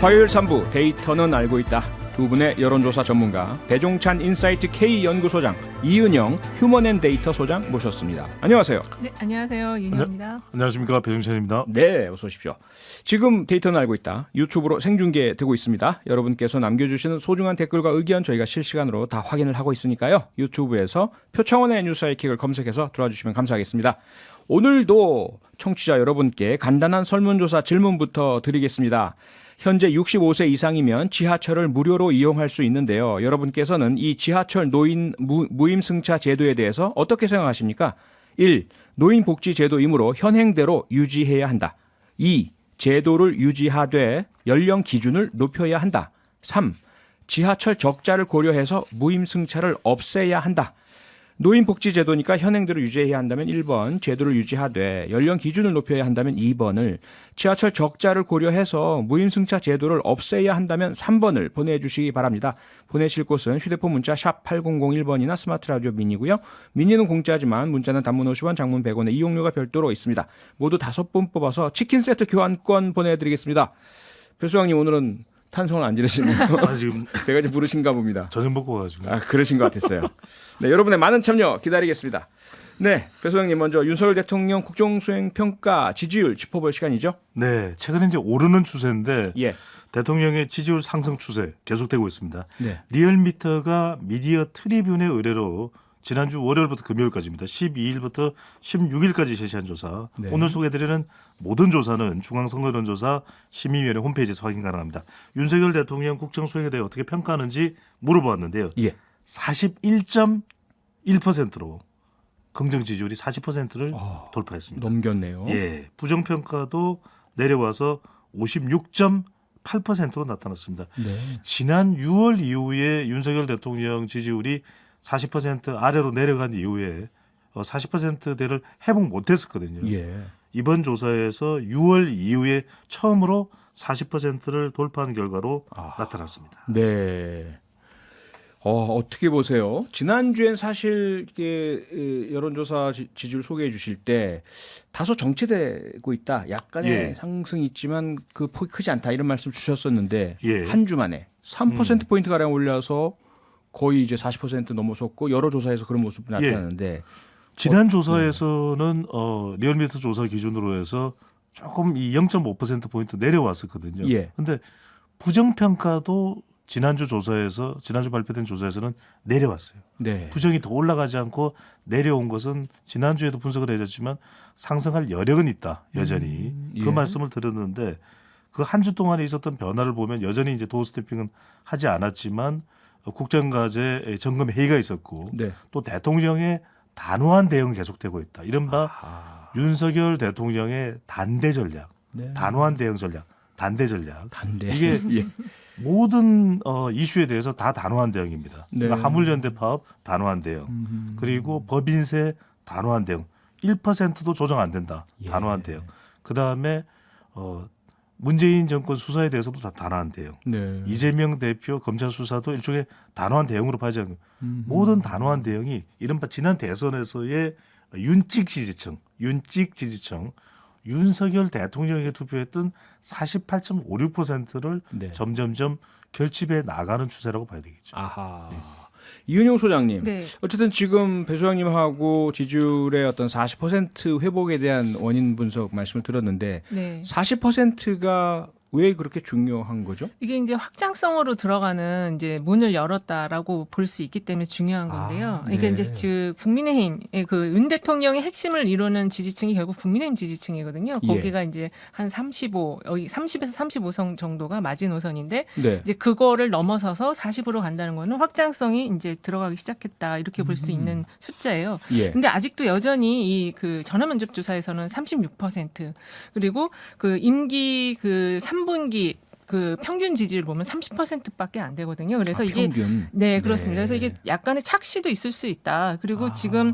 화요일 3부 데이터는 알고 있다. 두 분의 여론조사 전문가 배종찬 인사이트 K연구소장, 이은영 휴먼앤데이터 소장 모셨습니다. 안녕하세요. 네, 안녕하세요. 윤영입니다. 안녕하십니까, 배종찬입니다. 네, 어서 오십시오. 지금 데이터는 알고 있다. 유튜브로 생중계되고 있습니다. 여러분께서 남겨주시는 소중한 댓글과 의견 저희가 실시간으로 다 확인을 하고 있으니까요. 유튜브에서 표창원의 뉴스하이킥을 검색해서 들어와주시면 감사하겠습니다. 오늘도 청취자 여러분께 간단한 설문조사 질문부터 드리겠습니다. 현재 65세 이상이면 지하철을 무료로 이용할 수 있는데요. 여러분께서는 이 지하철 노인 무임승차 제도에 대해서 어떻게 생각하십니까? 1. 노인복지제도이므로 현행대로 유지해야 한다. 2. 제도를 유지하되 연령 기준을 높여야 한다. 3. 지하철 적자를 고려해서 무임승차를 없애야 한다. 노인복지제도니까 현행대로 유지해야 한다면 1번, 제도를 유지하되 연령 기준을 높여야 한다면 2번을, 지하철 적자를 고려해서 무임승차 제도를 없애야 한다면 3번을 보내주시기 바랍니다. 보내실 곳은 휴대폰 문자 샵 8001번이나 스마트 라디오 미니고요. 미니는 공짜지만 문자는 단문 50원, 장문 100원의 이용료가 별도로 있습니다. 모두 5분 뽑아서 치킨 세트 교환권 보내드리겠습니다. 배수왕님 오늘은 탄성을 안 지르시네요. 지금 제가 이제 부르신가 봅니다. 저녁 먹고 가지고. 그러신 것 같았어요. 네, 여러분의 많은 참여 기다리겠습니다. 네, 배수장님 먼저 윤석열 대통령 국정수행평가 지지율 짚어볼 시간이죠. 네, 최근에 이제 오르는 추세인데 예. 대통령의 지지율 상승 추세 계속되고 있습니다. 네. 리얼미터가 미디어 트리뷴의 의뢰로 지난주 월요일부터 금요일까지입니다. 12일부터 16일까지 실시한 조사. 네. 오늘 소개해드리는 모든 조사는 중앙선거론조사 심의위원회 홈페이지에서 확인 가능합니다. 윤석열 대통령 국정 수행에 대해 어떻게 평가하는지 물어보았는데요. 예. 41.1%로 긍정 지지율이 40%를 돌파했습니다. 넘겼네요. 예, 부정평가도 내려와서 56.8%로 나타났습니다. 네. 지난 6월 이후에 윤석열 대통령 지지율이 40% 아래로 내려간 이후에 40%대를 회복 못했었거든요. 예. 이번 조사에서 6월 이후에 처음으로 40%를 돌파한 결과로 나타났습니다. 네. 어떻게 보세요? 지난주엔 사실 이게 여론조사 지지율 소개해 주실 때 다소 정체되고 있다. 약간의 예. 상승이 있지만 그 폭이 크지 않다. 이런 말씀 주셨었는데 예. 한 주 만에 3%포인트가량 올려서 거의 이제 40% 넘어섰고 여러 조사에서 그런 모습이 나타나는데 지난 조사에서는 리얼미터 조사 기준으로 해서 조금 이 0.5%포인트 내려왔었거든요. 예. 근데 부정평가도 지난주 발표된 조사에서는 내려왔어요. 네. 부정이 더 올라가지 않고 내려온 것은 지난주에도 분석을 해줬지만 상승할 여력은 있다. 여전히. 그 예. 말씀을 드렸는데 그 한 주 동안에 있었던 변화를 보면 여전히 이제 도어 스태핑은 하지 않았지만 국정과제 점검 회의가 있었고 네. 또 대통령의 단호한 대응이 계속되고 있다. 이른바 윤석열 대통령의 단대 전략, 네. 단호한 대응 전략, 단대 전략. 단대. 이게 예. 모든 이슈에 대해서 다 단호한 대응입니다. 네. 그러니까 화물연대 파업 단호한 대응, 그리고 법인세 단호한 대응, 1%도 조정 안 된다. 예. 단호한 대응. 그 다음에 문재인 정권 수사에 대해서도 다 단호한 대응. 네. 이재명 대표 검찰 수사도 일종의 단호한 대응으로 봐야지 않는 모든 단호한 대응이 이른바 지난 대선에서의 윤찍 지지층, 윤석열 대통령에게 투표했던 48.56%를 네. 점점점 결집해 나가는 추세라고 봐야 되겠죠. 아하. 이은영 소장님. 네. 어쨌든 지금 배 소장님하고 지지율의 어떤 40% 회복에 대한 원인 분석 말씀을 들었는데 네. 40%가 왜 그렇게 중요한 거죠? 이게 이제 확장성으로 들어가는 이제 문을 열었다라고 볼 수 있기 때문에 중요한 건데요. 네. 이게 이제 즉 국민의힘의 그 윤 대통령의 핵심을 이루는 지지층이 결국 국민의힘 지지층이거든요. 예. 거기가 이제 한 35, 여기 30에서 35성 정도가 마지노선인데 네. 이제 그거를 넘어서서 40으로 간다는 거는 확장성이 이제 들어가기 시작했다 이렇게 볼 수 있는 숫자예요. 예. 근데 아직도 여전히 이 그 전화면접 조사에서는 36% 그리고 그 임기 그 3분기 그 평균 지지율 보면 30%밖에 안 되거든요. 그래서 이게 평균. 네 그렇습니다. 네. 그래서 이게 약간의 착시도 있을 수 있다. 그리고 지금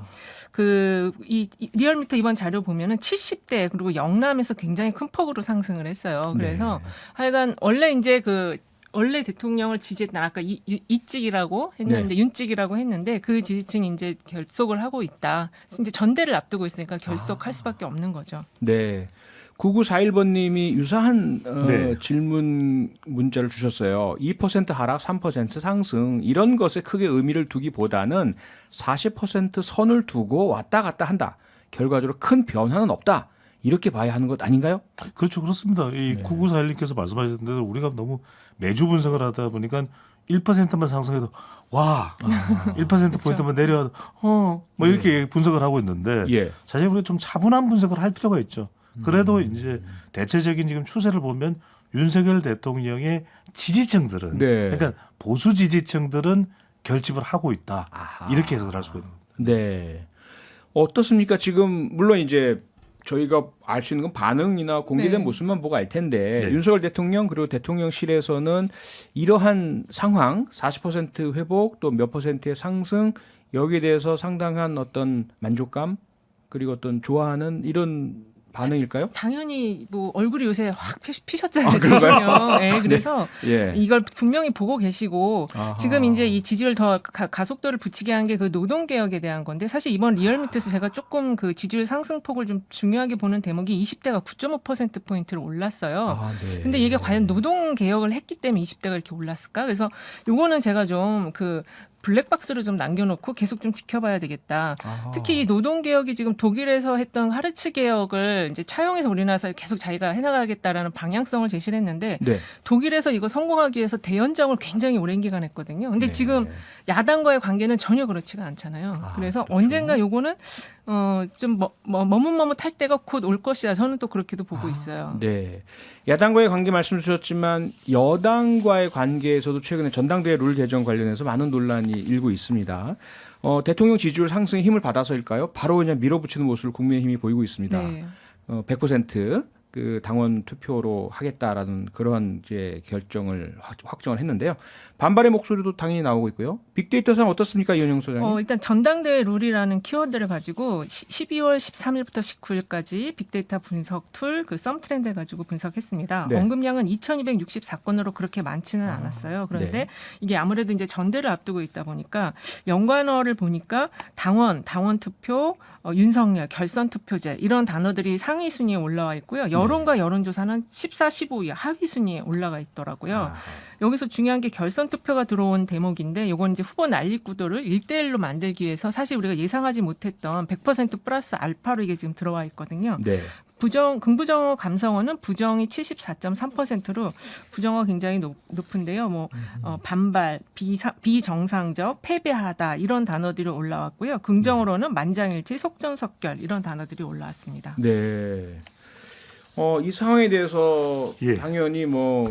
그 이 리얼미터 이번 자료 보면은 70대 그리고 영남에서 굉장히 큰 폭으로 상승을 했어요. 그래서 네. 하여간 원래 이제 그 원래 대통령을 지지했던 아까 이찍이라고 했는데 네. 윤찍이라고 했는데 그 지지층이 이제 결속을 하고 있다. 이제 전대를 앞두고 있으니까 결속할 수밖에 없는 거죠. 네. 9941번님이 유사한 네. 질문 문자를 주셨어요. 2% 하락, 3% 상승 이런 것에 크게 의미를 두기보다는 40% 선을 두고 왔다 갔다 한다. 결과적으로 큰 변화는 없다. 이렇게 봐야 하는 것 아닌가요? 그렇죠. 그렇습니다. 이 네. 9941님께서 말씀하셨던 대로 우리가 너무 매주 분석을 하다 보니까 1%만 상승해도 와 1%포인트만 내려 뭐 이렇게 분석을 하고 있는데 예. 사실 우리가 좀 차분한 분석을 할 필요가 있죠. 그래도 이제 대체적인 지금 추세를 보면 윤석열 대통령의 지지층들은 네. 그러니까 보수 지지층들은 결집을 하고 있다. 아하. 이렇게 해석을 할 수가 있는 겁니다. 네. 어떻습니까? 지금 물론 이제 저희가 알 수 있는 건 반응이나 공개된 네. 모습만 보고 알 텐데 네. 윤석열 대통령 그리고 대통령실에서는 이러한 상황 40% 회복 또 몇 %의 상승 여기에 대해서 상당한 어떤 만족감 그리고 어떤 좋아하는 이런 반응일까요? 당연히 뭐 얼굴이 요새 확 피셨잖아요. 아, 그런가요? 대통령. 네, 그래서 예. 이걸 분명히 보고 계시고 아하. 지금 이제 이 지지율 더 가속도를 붙이게 한 게 그 노동 개혁에 대한 건데 사실 이번 리얼미터에서 제가 조금 그 지지율 상승폭을 좀 중요하게 보는 대목이 20대가 9.5% 포인트로 올랐어요. 아, 네. 근데 이게 과연 노동 개혁을 했기 때문에 20대가 이렇게 올랐을까? 그래서 요거는 제가 좀 그 블랙박스로 좀 남겨놓고 계속 좀 지켜봐야 되겠다. 아하. 특히 이 노동 개혁이 지금 독일에서 했던 하르츠 개혁을 이제 차용해서 우리나라에서 계속 자기가 해나가겠다라는 방향성을 제시를 했는데 네. 독일에서 이거 성공하기 위해서 대연정을 굉장히 오랜 기간 했거든요. 근데 네. 지금 야당과의 관계는 전혀 그렇지가 않잖아요. 아, 그래서 그렇죠. 언젠가 요거는 좀 머뭇머뭇할 때가 곧 올 것이다. 저는 또 그렇게도 보고 있어요. 네. 야당과의 관계 말씀 주셨지만 여당과의 관계에서도 최근에 전당대회 룰 개정 관련해서 많은 논란이 일고 있습니다. 대통령 지지율 상승에 힘을 받아서일까요? 바로 그냥 밀어붙이는 모습을 국민의힘이 보이고 있습니다. 네. 100%그 당원 투표로 하겠다라는 그러한 이제 결정을 확정을 했는데요. 반발의 목소리도 당연히 나오고 있고요. 빅데이터상 어떻습니까, 이현영 소장님? 일단 전당대회 룰이라는 키워드를 가지고 12월 13일부터 19일까지 빅데이터 분석 툴 그 썸트렌드 가지고 분석했습니다. 네. 언급량은 2,264건으로 그렇게 많지는 않았어요. 그런데 네. 이게 아무래도 이제 전대를 앞두고 있다 보니까 연관어를 보니까 당원 투표, 윤석열, 결선 투표제 이런 단어들이 상위 순위에 올라와 있고요. 여론과 여론조사는 14, 15위 하위 순위에 올라가 있더라고요. 아, 여기서 중요한 게 결선 투표가 들어온 대목인데 이건 이제 후보 난립 구도를 1대1로 만들기 위해서 사실 우리가 예상하지 못했던 100% 플러스 알파로 이게 지금 들어와 있거든요. 네. 긍부정어 감성어는 부정이 74.3%로 부정어 굉장히 높은데요. 반발, 비정상적, 패배하다 이런 단어들이 올라왔고요. 긍정어로는 만장일치, 속전속결 이런 단어들이 올라왔습니다. 네. 이 상황에 대해서 예. 당연히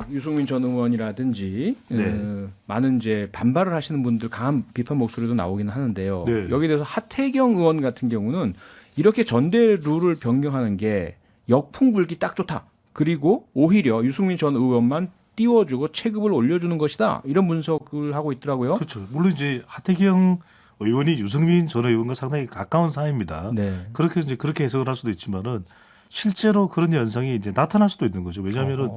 유승민 전 의원이라든지 네. 많은 이제 반발을 하시는 분들 강한 비판 목소리도 나오기는 하는데요. 네. 여기에 대해서 하태경 의원 같은 경우는 이렇게 전대 룰을 변경하는 게 역풍 불기 딱 좋다. 그리고 오히려 유승민 전 의원만 띄워주고 체급을 올려주는 것이다. 이런 분석을 하고 있더라고요. 그렇죠. 물론 이제 하태경 의원이 유승민 전 의원과 상당히 가까운 사이입니다. 네. 그렇게 해석을 할 수도 있지만은 실제로 그런 현상이 이제 나타날 수도 있는 거죠. 왜냐하면은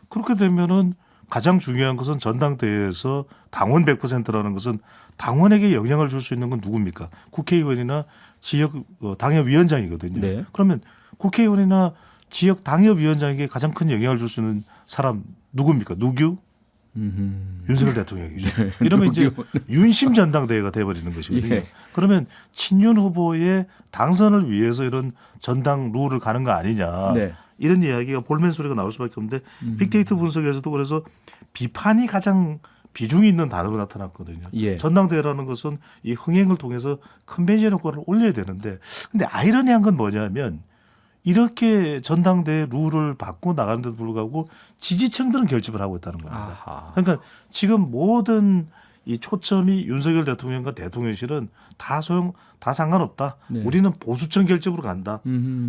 그렇게 되면은 가장 중요한 것은 전당대회에서 당원 100%라는 것은 당원에게 영향을 줄 수 있는 건 누굽니까? 국회의원이나 지역 당협위원장이거든요. 네. 그러면 국회의원이나 지역 당협위원장에게 가장 큰 영향을 줄 수 있는 사람 누굽니까? 누구? 윤석열 대통령이죠. 이러면 이제 윤심 전당대회가 돼버리는 것이거든요. 예. 그러면 친윤 후보의 당선을 위해서 이런 전당 룰을 가는 거 아니냐. 네. 이런 이야기가 볼멘 소리가 나올 수밖에 없는데 빅데이터 분석에서도 그래서 비판이 가장 비중이 있는 단어로 나타났거든요. 예. 전당대회라는 것은 이 흥행을 통해서 컨벤션 효과를 올려야 되는데 근데 아이러니한 건 뭐냐면 이렇게 전당대회 룰을 바꾸고 나가는데도 불구하고 지지층들은 결집을 하고 있다는 겁니다. 아하. 그러니까 지금 모든 이 초점이 윤석열 대통령과 대통령실은 다 상관없다. 네. 우리는 보수층 결집으로 간다.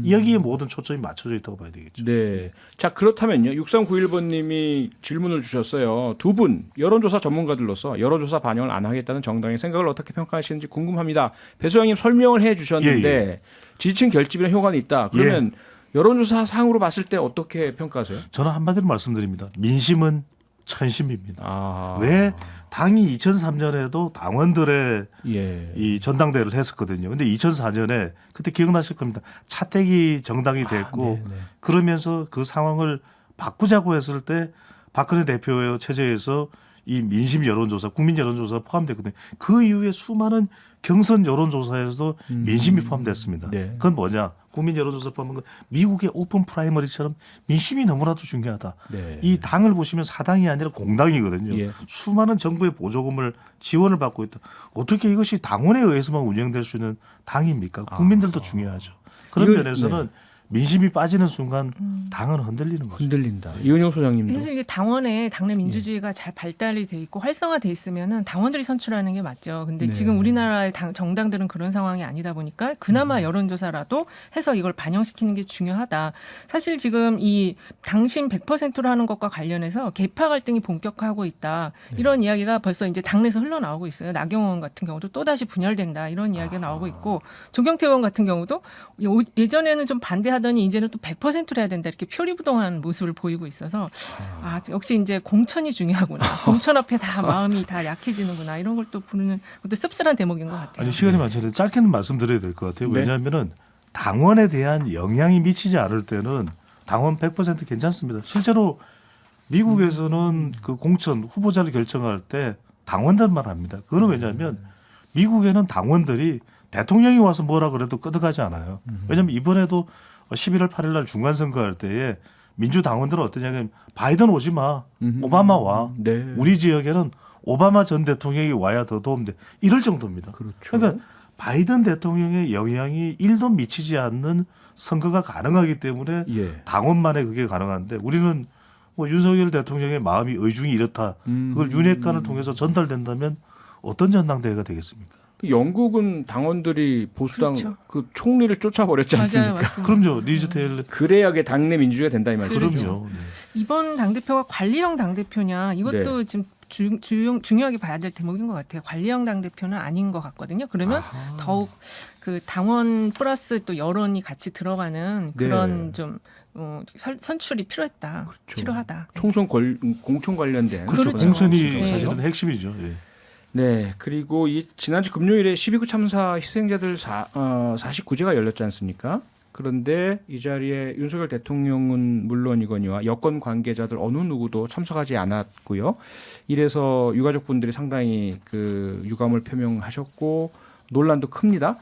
여기에 모든 초점이 맞춰져 있다고 봐야 되겠죠. 네. 자, 그렇다면요. 6391번님이 질문을 주셨어요. 두 분 여론조사 전문가들로서 여론조사 반영을 안 하겠다는 정당의 생각을 어떻게 평가하시는지 궁금합니다. 배소영님 설명을 해 주셨는데 예. 지지층 결집이나 효과는 있다. 그러면 여론조사 상으로 봤을 때 어떻게 평가하세요? 저는 한마디로 말씀드립니다. 민심은 천심입니다. 아. 왜 당이 2003년에도 당원들의 예. 이 전당대회를 했었거든요. 근데 2004년에 그때 기억나실 겁니다. 차떼기 정당이 됐고 네, 네. 그러면서 그 상황을 바꾸자고 했을 때 박근혜 대표의 체제에서 이 민심 여론조사, 국민 여론조사 포함됐거든요. 그 이후에 수많은 경선 여론조사에서도 민심이 포함됐습니다. 네. 그건 뭐냐? 국민 여론조사 포함한 건 미국의 오픈 프라이머리처럼 민심이 너무나도 중요하다. 네. 이 당을 보시면 사당이 아니라 공당이거든요. 예. 수많은 정부의 보조금을 지원을 받고 있다. 어떻게 이것이 당원에 의해서만 운영될 수 있는 당입니까? 국민들도 중요하죠. 그런 이건- 면에서는 민심이 빠지는 순간 당은 흔들리는 거죠. 흔들린다. 이은영 소장님도. 사실 이게 당원에 당내 민주주의가 잘 발달이 돼 있고 활성화돼 있으면은 당원들이 선출하는 게 맞죠. 근데 네. 지금 우리나라의 정당들은 그런 상황이 아니다 보니까 그나마 여론조사라도 해서 이걸 반영시키는 게 중요하다. 사실 지금 이 당심 100%로 하는 것과 관련해서 계파 갈등이 본격화하고 있다. 이런 이야기가 벌써 이제 당내에서 흘러나오고 있어요. 나경원 같은 경우도 또다시 분열된다. 이런 이야기가 나오고 있고 조경태 의원 같은 경우도 예전에는 좀 반대하더니 이제는 또 100%로 해야 된다. 이렇게 표리부동한 모습을 보이고 있어서 역시 이제 공천이 중요하구나. 공천 앞에 다 마음이 다 약해지는구나. 이런 걸 또 부르는 것도 씁쓸한 대목인 것 같아요. 아니 시간이 많잖아요. 짧게는 말씀드려야 될 것 같아요. 네. 왜냐하면은 당원에 대한 영향이 미치지 않을 때는 당원 100% 괜찮습니다. 실제로 미국에서는 그 공천 후보자를 결정할 때 당원들만 합니다. 그건 왜냐하면 미국에는 당원들이 대통령이 와서 뭐라 그래도 끄덕하지 않아요. 왜냐하면 이번에도 11월 8일 날 중간선거할 때에 민주당원들은 어떠냐면 바이든 오지 마. 오바마 와. 네. 우리 지역에는 오바마 전 대통령이 와야 더 도움돼. 이럴 정도입니다. 그렇죠. 그러니까 바이든 대통령의 영향이 1도 미치지 않는 선거가 가능하기 때문에 예. 당원만에 그게 가능한데 우리는 뭐 윤석열 대통령의 마음이 의중이 이렇다. 그걸 윤핵관을 통해서 전달된다면 어떤 전당대회가 되겠습니까? 그 영국은 당원들이 보수당 그렇죠. 그 총리를 쫓아버렸지 맞아요, 않습니까? 맞습니다. 그럼요. 리즈 테일러. 그래야 게 당내 민주주의가 된다 이 말이죠. 그럼요. 네. 이번 당대표가 관리형 당대표냐 이것도 지금 중요하게 봐야 될 대목인 것 같아요. 관리형 당대표는 아닌 것 같거든요. 그러면 더욱 그 당원 플러스 또 여론이 같이 들어가는 그런 네. 좀 선출이 필요했다. 그렇죠. 필요하다. 공천 관련된 그렇죠. 공천이 네. 사실은 핵심이죠. 예. 네, 그리고 이 지난주 금요일에 12구 참사 희생자들 49제가 열렸지 않습니까? 그런데 이 자리에 윤석열 대통령은 물론이거니와 여권 관계자들 어느 누구도 참석하지 않았고요. 이래서 유가족분들이 상당히 그 유감을 표명하셨고 논란도 큽니다.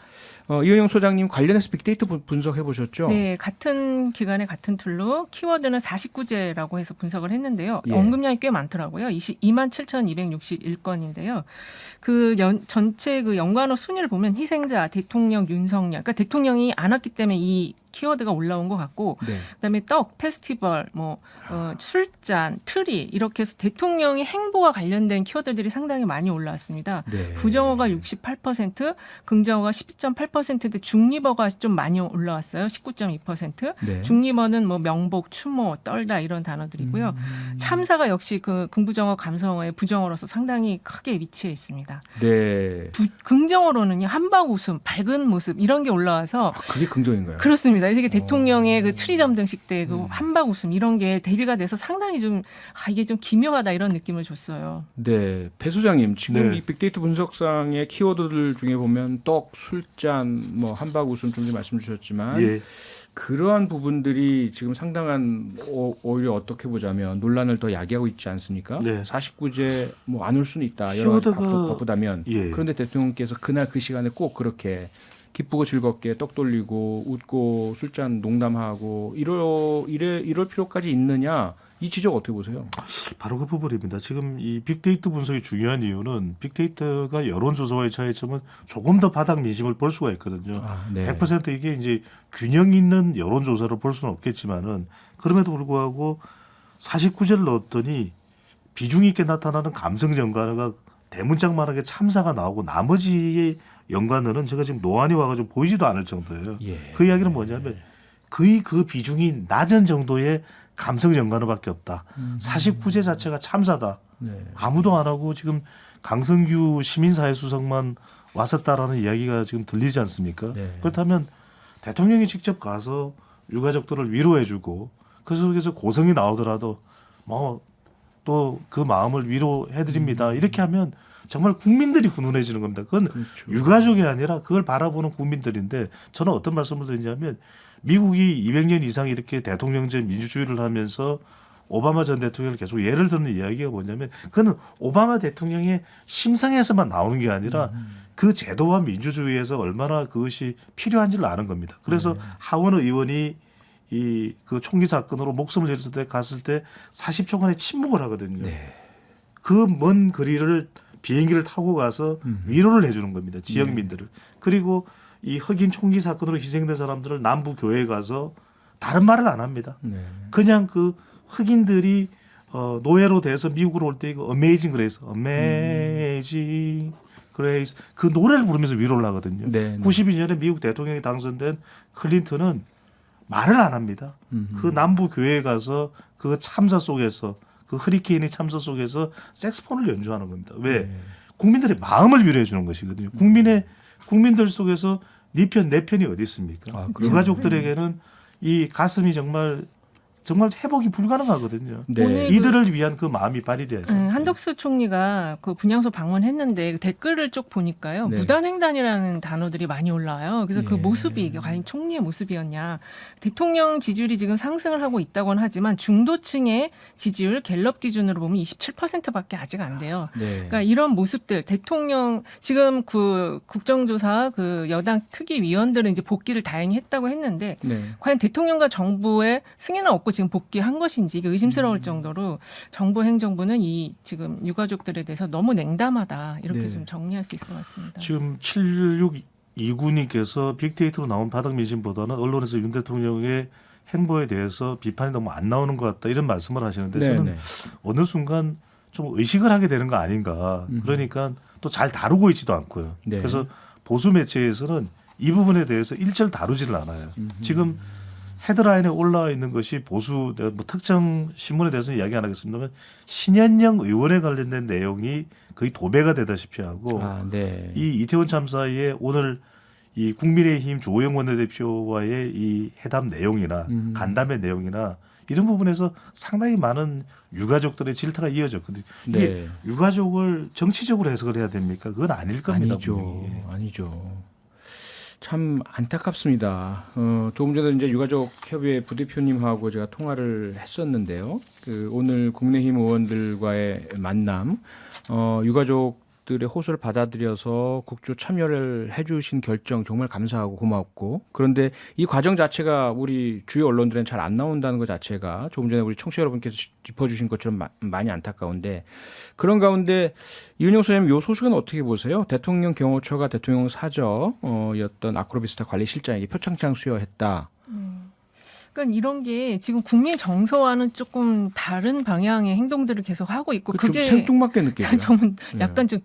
이은영 소장님 관련해서 빅데이터 분석해 보셨죠? 네, 같은 기간에 같은 툴로 키워드는 49제라고 해서 분석을 했는데요. 예. 언급량이 꽤 많더라고요. 27,261건인데요. 전체 그 연관어 순위를 보면 희생자, 대통령, 윤석열, 그러니까 대통령이 안 왔기 때문에 이 키워드가 올라온 것 같고, 네. 그다음에 떡, 페스티벌, 술잔, 트리 이렇게 해서 대통령의 행보와 관련된 키워드들이 상당히 많이 올라왔습니다. 네. 부정어가 68%, 긍정어가 12.8%인데 중립어가 좀 많이 올라왔어요. 19.2%. 네. 중립어는 뭐 명복, 추모, 떨다 이런 단어들이고요. 참사가 역시 그 긍부정어, 감성어의 부정어로서 상당히 크게 위치해 있습니다. 네. 긍정어로는요. 한박 웃음, 밝은 모습 이런 게 올라와서 그게 긍정인가요? 그렇습니다. 이게 대통령의 그 트리 점등식 때 그 한박 웃음 이런 게 대비가 돼서 상당히 좀 이게 좀 기묘하다 이런 느낌을 줬어요. 네, 배 소장님 지금 네. 이 빅데이터 분석상의 키워드들 중에 보면 떡, 술잔, 뭐 한박 웃음 좀 말씀 주셨지만 예. 그러한 부분들이 지금 상당한 오히려 어떻게 보자면 논란을 더 야기하고 있지 않습니까? 네. 49제 뭐 안 올 수는 있다. 여러 가지 키워드가- 바쁘다면 예. 그런데 대통령께서 그날 그 시간에 꼭 그렇게 기쁘고 즐겁게 떡 돌리고 웃고 술잔 농담하고 이럴 필요까지 있느냐? 이 지적 어떻게 보세요? 바로 그 부분입니다. 지금 이 빅데이터 분석이 중요한 이유는 빅데이터가 여론조사와의 차이점은 조금 더 바닥 민심을 볼 수가 있거든요. 네. 100% 이게 이제 균형 있는 여론조사로 볼 수는 없겠지만은 그럼에도 불구하고 49제를 넣었더니 비중 있게 나타나는 감성 연관어가 대문짝만하게 참사가 나오고 나머지의 연관어는 제가 지금 노안이 와가지고 보이지도 않을 정도예요. 예. 그 이야기는 뭐냐면 거의 그 비중이 낮은 정도의 감성 연관어밖에 없다. 49제 자체가 참사다. 네. 아무도 안 하고 지금 강성규 시민사회수석만 왔었다라는 이야기가 지금 들리지 않습니까? 네. 그렇다면 대통령이 직접 가서 유가족들을 위로해주고 그 속에서 고성이 나오더라도 뭐 또 그 마음을 위로해드립니다. 이렇게 하면 정말 국민들이 훈훈해지는 겁니다. 그건 그렇죠. 유가족이 아니라 그걸 바라보는 국민들인데 저는 어떤 말씀을 드리냐면 미국이 200년 이상 이렇게 대통령제 민주주의를 하면서 오바마 전 대통령을 계속 예를 드는 이야기가 뭐냐면 그건 오바마 대통령의 심상에서만 나오는 게 아니라 그 제도와 민주주의에서 얼마나 그것이 필요한지를 아는 겁니다. 그래서 하원 의원이 이 그 총기 사건으로 목숨을 잃었을 때 갔을 때 40초간의 침묵을 하거든요. 네. 그 먼 거리를 비행기를 타고 가서 위로를 해주는 겁니다. 지역민들을. 그리고 이 흑인 총기 사건으로 희생된 사람들을 남부 교회에 가서 다른 말을 안 합니다. 네. 그냥 그 흑인들이 노예로 돼서 미국으로 올 때 이거 Amazing Grace, Amazing Grace 그 노래를 부르면서 위로를 하거든요. 네. 92년에 미국 대통령이 당선된 클린턴은 말을 안 합니다. 그 남부 교회에 가서 그 참사 속에서 그 허리케인의 참사 속에서 색스폰을 연주하는 겁니다. 왜? 네. 국민들의 마음을 위로해 주는 것이거든요. 국민들 속에서 네 편, 내 편이 어디 있습니까? 아, 유가족들에게는 이 가슴이 정말 회복이 불가능하거든요. 네. 오늘 이들을 위한 그 마음이 발휘돼야죠. 한덕수 총리가 그 분향소 방문했는데 그 댓글을 쭉 보니까요. 네. 무단횡단이라는 단어들이 많이 올라와요. 그래서 그 예. 모습이 이게 과연 총리의 모습이었냐. 대통령 지지율이 지금 상승을 하고 있다고는 하지만 중도층의 지지율 갤럽 기준으로 보면 27%밖에 아직 안 돼요. 네. 그러니까 이런 모습들 대통령 지금 그 국정조사 그 여당 특위위원들은 이제 복귀를 다행히 했다고 했는데 네. 과연 대통령과 정부의 승인을 얻고 지금 복귀한 것인지 이게 의심스러울 정도로 정부 행정부는 이 지금 유가족들에 대해서 너무 냉담하다 이렇게 네. 좀 정리할 수 있을 것 같습니다. 지금 7629님께서 빅데이터로 나온 바닥 민심보다는 언론에서 윤 대통령의 행보에 대해서 비판이 너무 안 나오는 것 같다 이런 말씀을 하시는데 네, 저는 네. 어느 순간 좀 의식을 하게 되는 거 아닌가. 그러니까 또 잘 다루고 있지도 않고요. 네. 그래서 보수 매체에서는 이 부분에 대해서 일절 다루지를 않아요. 지금 헤드라인에 올라와 있는 것이 보수 뭐 특정 신문에 대해서는 이야기 안 하겠습니다만 신현영 의원에 관련된 내용이 거의 도배가 되다시피 하고 아, 네. 이 이태원 참사에 오늘 이 국민의힘 주호영 원내대표와의 이 회담 내용이나 간담회 내용이나 이런 부분에서 상당히 많은 유가족들의 질타가 이어졌거든요. 이게 네. 유가족을 정치적으로 해석을 해야 됩니까? 그건 아닐 겁니다. 아니죠. 분명히. 아니죠. 참 안타깝습니다. 조금 전에 이제 유가족 협의회 부대표님하고 제가 통화를 했었는데요. 그 오늘 국민의힘 의원들과의 만남, 유가족들의 호소를 받아들여서 국주 참여를 해주신 결정 정말 감사하고 고맙고, 그런데 이 과정 자체가 우리 주요 언론들은 잘 안 나온다는 것 자체가 조금 전에 우리 청취자 여러분께서 짚어주신 것처럼 많이 안타까운데, 그런 가운데 이은영 소장님 이 소식은 어떻게 보세요? 대통령 경호처가 대통령 사저였던 아크로비스타 관리실장에게 표창장 수여했다. 그러니까 이런 게 지금 국민 정서와는 조금 다른 방향의 행동들을 계속 하고 있고 좀 그게 생뚱맞게 느껴져요. 저는 약간 좀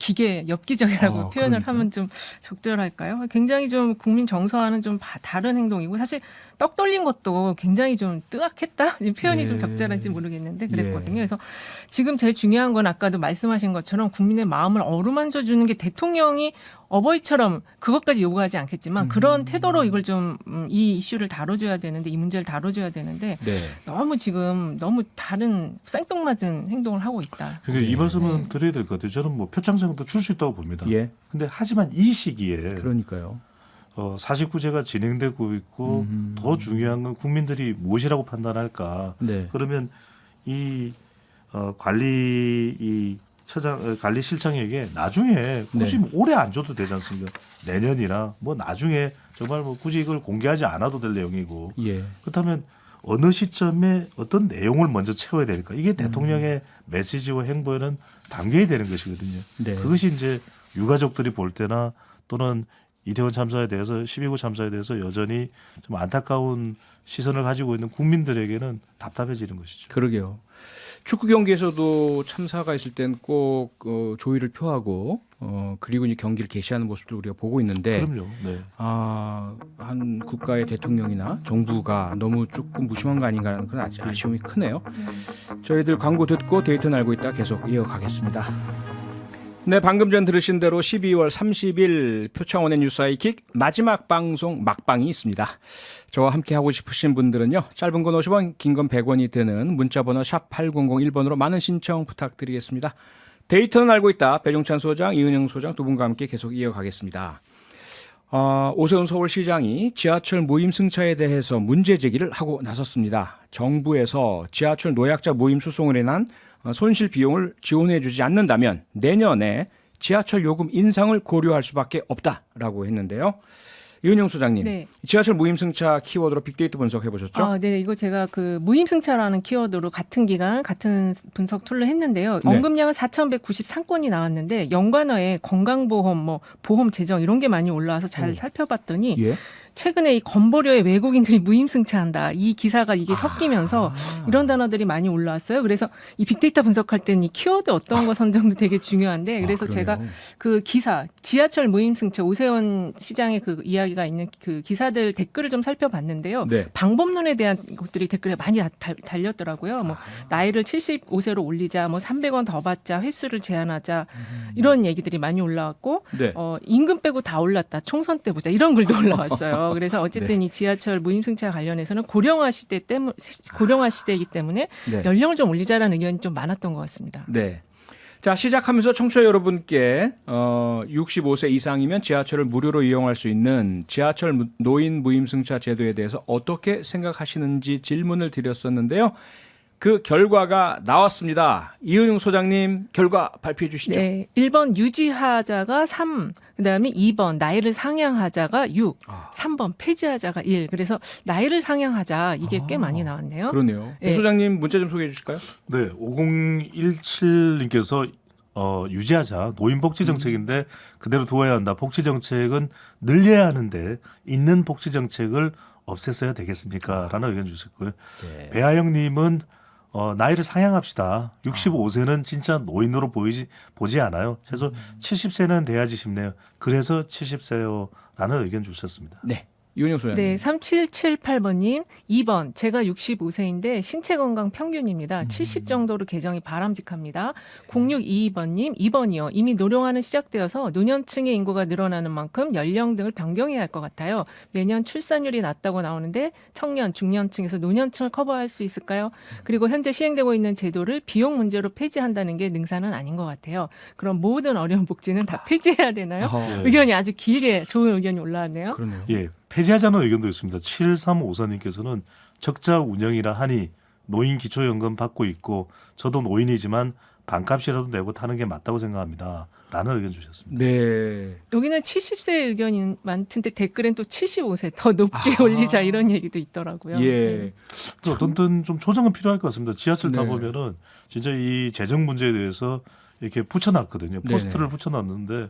엽기적이라고 아, 표현을 그러니까. 하면 좀 적절할까요? 굉장히 좀 국민 정서와는 좀 다른 행동이고 사실 떡 돌린 것도 굉장히 좀 뜨악했다? 이 표현이 예. 좀 적절한지 모르겠는데 그랬거든요. 예. 그래서 지금 제일 중요한 건 아까도 말씀하신 것처럼 국민의 마음을 어루만져 주는 게 대통령이 어버이처럼 그것까지 요구하지 않겠지만 그런 태도로 이걸 좀 이 이슈를 다뤄줘야 되는데 이 문제를 다뤄줘야 되는데 네. 너무 지금 너무 다른 생뚱맞은 행동을 하고 있다. 그러니까 이 네. 말씀은 드려야 될 것 같아요. 저는 뭐 표창장도 줄 수 있다고 봅니다. 예. 근데 하지만 이 시기에 그러니까요. 49제가 진행되고 있고 더 중요한 건 국민들이 무엇이라고 판단할까. 네. 그러면 이 관리실장에게 나중에 굳이 네. 뭐 올해 안 줘도 되지 않습니까? 내년이나 뭐 나중에 정말 뭐 굳이 이걸 공개하지 않아도 될 내용이고 예. 그렇다면 어느 시점에 어떤 내용을 먼저 채워야 될까? 이게 대통령의 메시지와 행보에는 담겨야 되는 것이거든요. 네. 그것이 이제 유가족들이 볼 때나 또는 이태원 참사에 대해서 12구 참사에 대해서 여전히 좀 안타까운 시선을 가지고 있는 국민들에게는 답답해지는 것이죠. 그러게요. 축구 경기에서도 참사가 있을 땐 꼭 조의를 표하고 그리고 이제 경기를 개시하는 모습도 우리가 보고 있는데 그럼요. 네. 한 국가의 대통령이나 정부가 너무 조금 무심한 거 아닌가 하는 그런 아쉬움이 크네요. 저희들 광고 듣고 데이터는 알고 있다 계속 이어가겠습니다. 네, 방금 전 들으신 대로 12월 30일 표창원의 뉴스 하이킥 마지막 방송 막방이 있습니다. 저와 함께 하고 싶으신 분들은요. 짧은 건 50원, 긴 건 100원이 되는 문자번호 샵 8001번으로 많은 신청 부탁드리겠습니다. 데이터는 알고 있다. 배종찬 소장, 이은영 소장 두 분과 함께 계속 이어가겠습니다. 오세훈 서울시장이 지하철 무임 승차에 대해서 문제 제기를 하고 나섰습니다. 정부에서 지하철 노약자 무임 수송을 인한 손실 비용을 지원해 주지 않는다면 내년에 지하철 요금 인상을 고려할 수밖에 없다라고 했는데요. 이은영 소장님, 네. 지하철 무임승차 키워드로 빅데이터 분석해 보셨죠? 네, 이거 제가 그 무임승차라는 키워드로 같은 기간 같은 분석 툴을 했는데요. 네. 언급량은 4,193건이 나왔는데 연관어에 건강보험, 뭐 보험 재정 이런 게 많이 올라와서 잘 살펴봤더니 예. 최근에 이 건보료에 외국인들이 무임승차한다. 이 기사가 이게 섞이면서 이런 단어들이 많이 올라왔어요. 그래서 이 빅데이터 분석할 때는 이 키워드 어떤 거 선정도 되게 중요한데 그래서 제가 그 기사 지하철 무임승차 오세훈 시장의 그 이야기가 있는 그 기사들 댓글을 좀 살펴봤는데요. 네. 방법론에 대한 것들이 댓글에 많이 달렸더라고요. 뭐 나이를 75세로 올리자, 뭐 300원 더 받자, 횟수를 제한하자 이런 얘기들이 많이 올라왔고 네. 임금 빼고 다 올랐다. 총선 때 보자 이런 글도 올라왔어요. 그래서 어쨌든 이 지하철 무임승차 관련해서는 고령화 시대이기 때문에 네. 연령을 좀 올리자라는 의견이 좀 많았던 것 같습니다. 네. 자, 시작하면서 청취자 여러분께 65세 이상이면 지하철을 무료로 이용할 수 있는 지하철 노인 무임승차 제도에 대해서 어떻게 생각하시는지 질문을 드렸었는데요. 그 결과가 나왔습니다. 이은영 소장님 결과 발표해 주시죠. 네, 1번 유지하자가 3, 그다음에 2번 나이를 상향하자가 6, 3번 폐지하자가 1. 그래서 나이를 상향하자 이게 꽤 많이 나왔네요. 그러네요. 네. 소장님 문자 좀 소개해 주실까요? 네, 5017님께서 유지하자 노인복지 정책인데 그대로 두어야 한다. 복지 정책은 늘려야 하는데 있는 복지 정책을 없앴어야 되겠습니까? 라는 의견 주셨고요. 네. 배아영님은 나이를 상향합시다. 65세는 진짜 노인으로 보지 않아요. 그래서 70세는 돼야지 싶네요. 그래서 70세요. 라는 의견 주셨습니다. 네. 이은영 소장님. 네, 3778번님, 2번. 제가 65세인데 신체 건강 평균입니다. 70 정도로 개정이 바람직합니다. 0622번님, 2번이요. 이미 노령화는 시작되어서 노년층의 인구가 늘어나는 만큼 연령 등을 변경해야 할 것 같아요. 매년 출산율이 낮다고 나오는데 청년, 중년층에서 노년층을 커버할 수 있을까요? 그리고 현재 시행되고 있는 제도를 비용 문제로 폐지한다는 게 능사는 아닌 것 같아요. 그럼 모든 어려운 복지는 다 폐지해야 되나요? 의견이 아주 길게 좋은 의견이 올라왔네요. 그러네요. 예, 폐지하자는 의견도 있습니다. 7354님께서는 적자 운영이라 하니 노인 기초연금 받고 있고 저도 노인이지만 반값이라도 내고 타는 게 맞다고 생각합니다. 라는 의견 주셨습니다. 네. 여기는 70세 의견이 많던데 댓글엔 또 75세 더 높게 올리자 이런 얘기도 있더라고요. 예. 또 어떤 좀 조정은 필요할 것 같습니다. 지하철 네. 타보면은 진짜 이 재정 문제에 대해서 이렇게 붙여놨거든요. 포스터를 붙여놨는데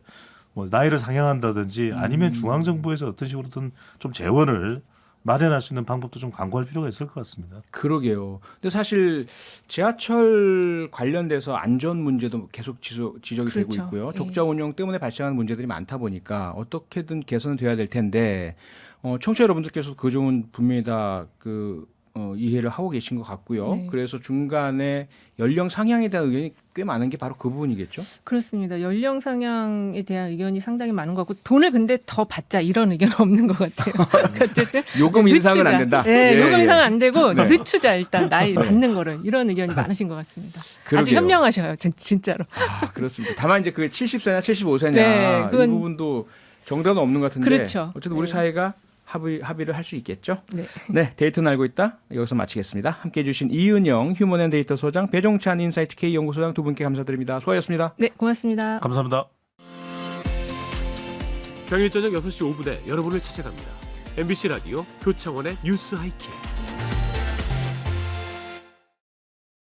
뭐 나이를 상향한다든지 아니면 중앙정부에서 어떤 식으로든 좀 재원을 마련할 수 있는 방법도 좀 강구할 필요가 있을 것 같습니다. 그러게요. 근데 사실 지하철 관련돼서 안전 문제도 계속 지적이 되고 그렇죠. 있고요. 예. 적자 운영 때문에 발생하는 문제들이 많다 보니까 어떻게든 개선은 돼야 될 텐데 청취자 여러분들께서 그 점은 분명히 다 이해를 하고 계신 것 같고요. 네. 그래서 중간에 연령 상향에 대한 의견이 꽤 많은 게 바로 그 부분이겠죠. 그렇습니다. 연령 상향에 대한 의견이 상당히 많은 것 같고 돈을 근데 더 받자 이런 의견은 없는 것 같아요. 어쨌든 요금 인상은 안 된다. 네, 예, 요금 예. 인상은 안 되고 네. 늦추자 일단 나이 받는 거를 이런 의견이 많으신 것 같습니다. 아주 그러게요. 현명하셔요, 진짜로. 그렇습니다. 다만 이제 그게 70세냐 75세냐 네, 이 그건- 부분도 정답은 없는 것 같은데 그렇죠. 어쨌든 우리 네. 사회가 합의를 할 수 있겠죠. 네. 네, 데이터는 알고 있다. 여기서 마치겠습니다. 함께해 주신 이은영 휴먼앤데이터 소장, 배종찬 인사이트 K 연구소장 두 분께 감사드립니다. 수고하셨습니다. 네, 고맙습니다. 감사합니다. 평일 저녁 6시 5분에 여러분을 찾아갑니다. MBC 라디오 표창원의 뉴스 하이킥.